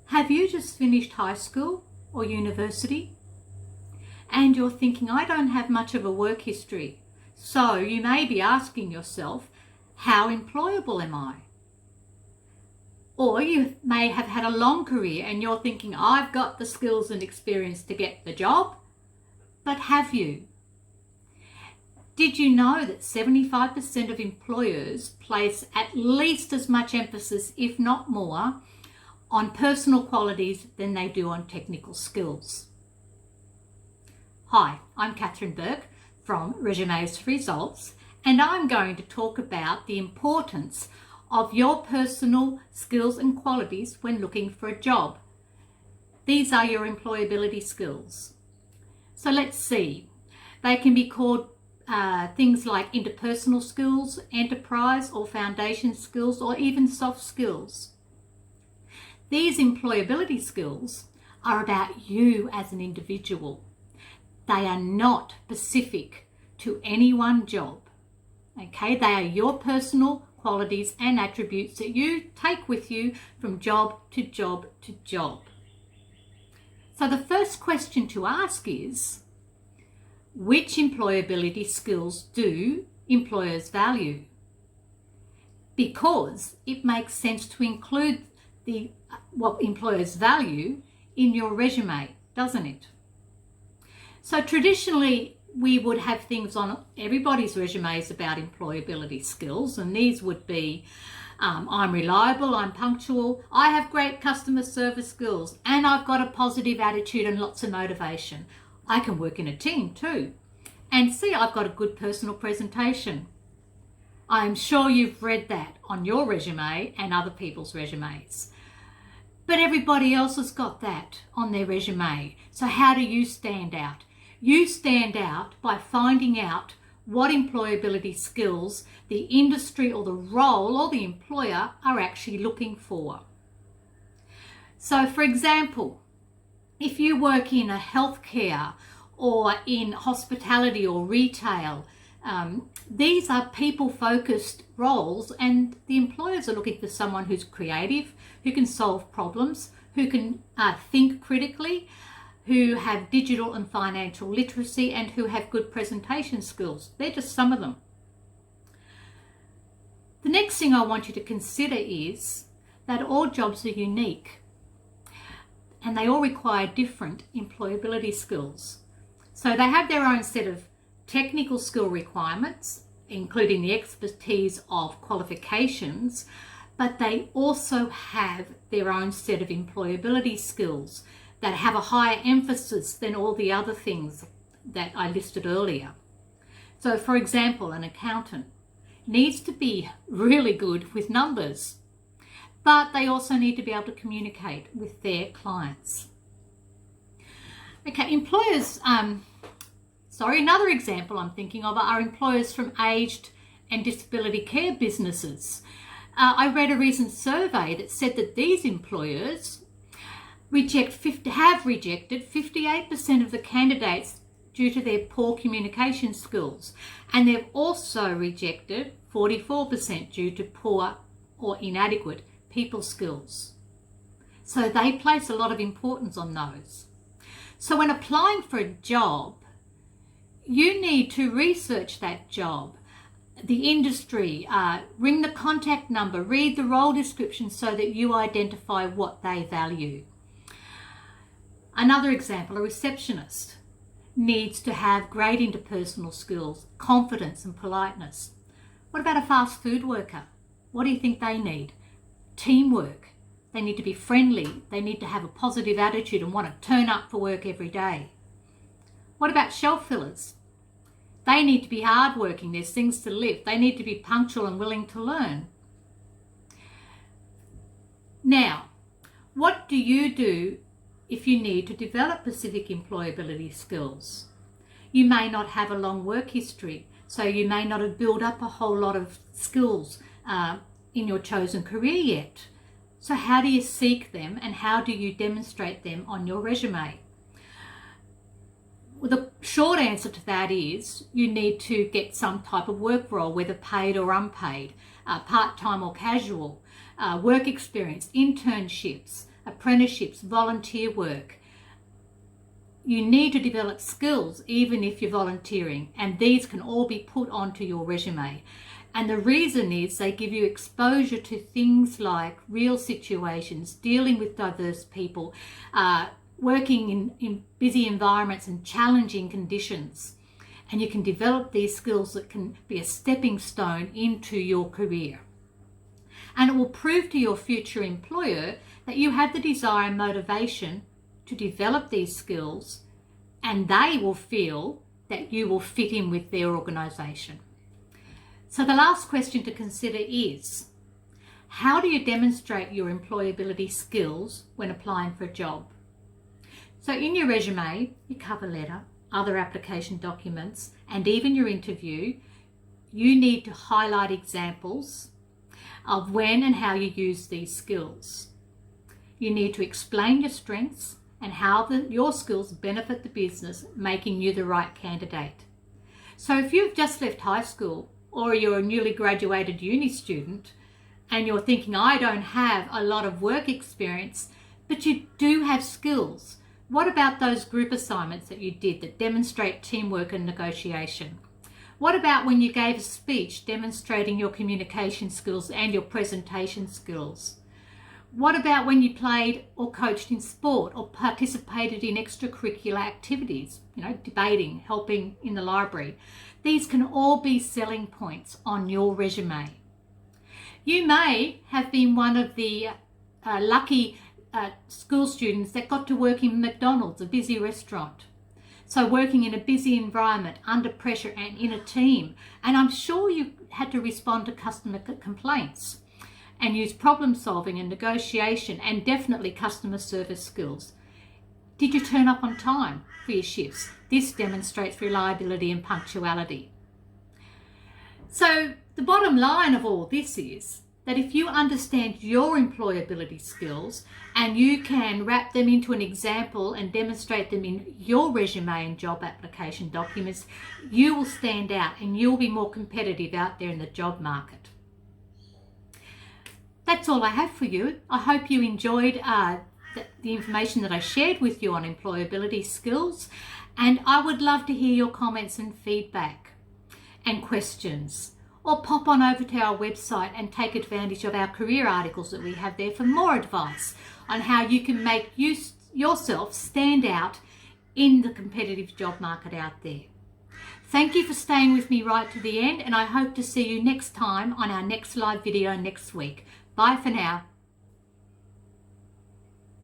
Have you just finished high school or university? And you're thinking, I don't have much of a work history. So you may be asking yourself, how employable am I? Or you may have had a long career and you're thinking, I've got the skills and experience to get the job. But have you? Did you know that 75% of employers place at least as much emphasis, if not more, on personal qualities than they do on technical skills? Hi, I'm Catherine Burke from Resumes for Results, and I'm going to talk about the importance of your personal skills and qualities when looking for a job. These are your employability skills. So let's see. They can be called things like interpersonal skills, enterprise or foundation skills, or even soft skills. These employability skills are about you as an individual. They are not specific to any one job. Okay, they are your personal qualities and attributes that you take with you from job to job to job. So the first question to ask is, which employability skills do employers value? Because it makes sense to include what employers value in your resume, doesn't it? So traditionally, we would have things on everybody's resumes about employability skills, and these would be I'm reliable, I'm punctual, I have great customer service skills, and I've got a positive attitude and lots of motivation. I can work in a team too. And see, I've got a good personal presentation. I'm sure you've read that on your resume and other people's resumes. But everybody else has got that on their resume. So how do you stand out? You stand out by finding out what employability skills the industry or the role or the employer are actually looking for. So for example, if you work in a healthcare or in hospitality or retail, these are people-focused roles, and the employers are looking for someone who's creative, who can solve problems, who can think critically, who have digital and financial literacy, and who have good presentation skills. They're just some of them. The next thing I want you to consider is that all jobs are unique and they all require different employability skills. So they have their own set of technical skill requirements, including the expertise of qualifications, but they also have their own set of employability skills that have a higher emphasis than all the other things that I listed earlier. So for example, an accountant needs to be really good with numbers, but they also need to be able to communicate with their clients. Okay, employers, another example I'm thinking of are employers from aged and disability care businesses. I read a recent survey that said that these employers have rejected 58% of the candidates due to their poor communication skills, and they've also rejected 44% due to poor or inadequate people skills. So they place a lot of importance on those. So when applying for a job, you need to research that job, the industry, ring the contact number, read the role description so that you identify what they value. Another example, a receptionist needs to have great interpersonal skills, confidence and politeness. What about a fast food worker? What do you think they need? Teamwork. They need to be friendly. They need to have a positive attitude and want to turn up for work every day. What about shelf fillers? They need to be hardworking. There's things to lift. They need to be punctual and willing to learn. Now, what do you do if you need to develop specific employability skills? You may not have a long work history, so you may not have built up a whole lot of skills in your chosen career yet. So how do you seek them and how do you demonstrate them on your resume? Well, the short answer to that is you need to get some type of work role, whether paid or unpaid, part-time or casual, work experience, internships, apprenticeships, volunteer work. You need to develop skills even if you're volunteering, and these can all be put onto your resume. And the reason is they give you exposure to things like real situations, dealing with diverse people, working in busy environments and challenging conditions. And you can develop these skills that can be a stepping stone into your career. And it will prove to your future employer that you have the desire and motivation to develop these skills, and they will feel that you will fit in with their organisation. So the last question to consider is, how do you demonstrate your employability skills when applying for a job? So in your resume, your cover letter, other application documents, and even your interview, you need to highlight examples of when and how you use these skills. You need to explain your strengths and how your skills benefit the business, making you the right candidate. So if you've just left high school or you're a newly graduated uni student and you're thinking, I don't have a lot of work experience, but you do have skills, what about those group assignments that you did that demonstrate teamwork and negotiation? What about when you gave a speech demonstrating your communication skills and your presentation skills? What about when you played or coached in sport or participated in extracurricular activities, debating, helping in the library? These can all be selling points on your resume. You may have been one of the lucky school students that got to work in McDonald's, a busy restaurant. So working in a busy environment, under pressure and in a team. And I'm sure you had to respond to customer complaints and use problem solving and negotiation and definitely customer service skills. Did you turn up on time for your shifts? This demonstrates reliability and punctuality. So the bottom line of all this is that if you understand your employability skills and you can wrap them into an example and demonstrate them in your resume and job application documents, you will stand out and you'll be more competitive out there in the job market. That's all I have for you. I hope you enjoyed the information that I shared with you on employability skills, and I would love to hear your comments and feedback and questions. Or pop on over to our website and take advantage of our career articles that we have there for more advice on how you can make yourself stand out in the competitive job market out there. Thank you for staying with me right to the end, and I hope to see you next time on our next live video next week. Bye for now.